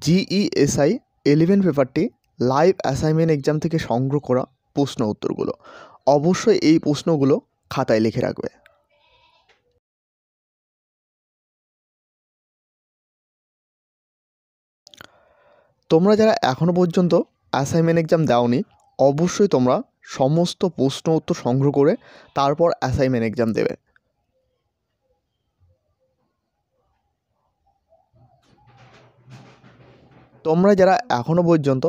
জিইএসআই 11 পেপারটি live assignment exam থেকে সংগ্রহ করা প্রশ্ন উত্তরগুলো। অবশ্যই এই প্রশ্নগুলো খাতায় লিখে রাখবে। তোমরা যারা এখনও পর্যন্ত অ্যাসাইনমেন্ট এক্সাম দাওনি, অবশ্যই তোমরা সমস্ত প্রশ্ন উত্তর সংগ্রহ করে তারপর অ্যাসাইনমেন্ট এক্সাম দেবে। তোমরা যারা এখনও পর্যন্ত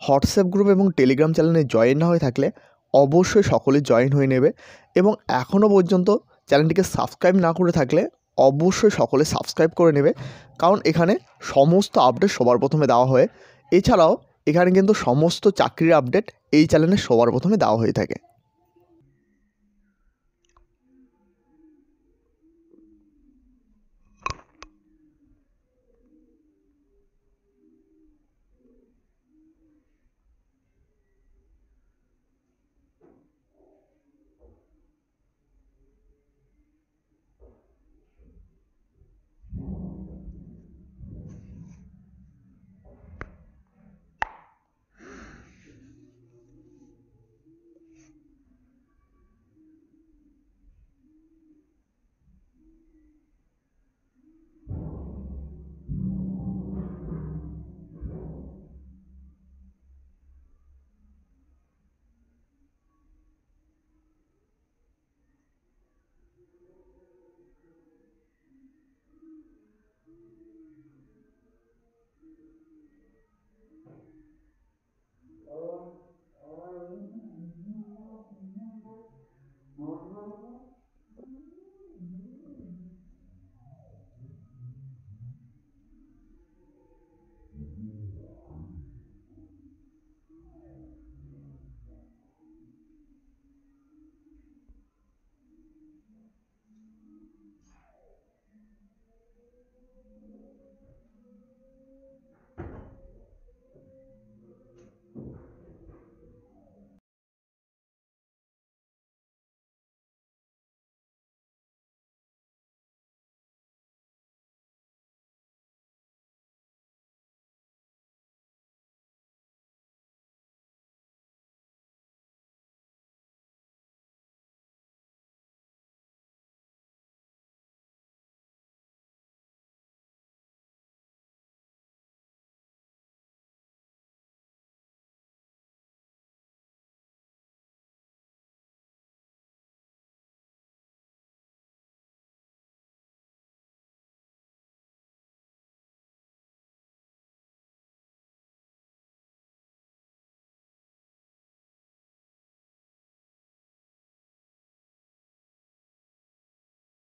হোয়াটসঅ্যাপ গ্রুপ এবং টেলিগ্রাম চ্যানেলে জয়েন না হয়ে থাকলে অবশ্যই সকলে জয়েন হয়ে নেবে, এবং এখনও পর্যন্ত চ্যানেলটিকে সাবস্ক্রাইব না করে থাকলে অবশ্যই সকলে সাবস্ক্রাইব করে নেবে, কারণ এখানে সমস্ত আপডেট সবার প্রথমে দেওয়া হয়। এছাড়াও এখানে কিন্তু সমস্ত চাকরির আপডেট এই চ্যানেলে সবার প্রথমে দেওয়া হয়ে থাকে।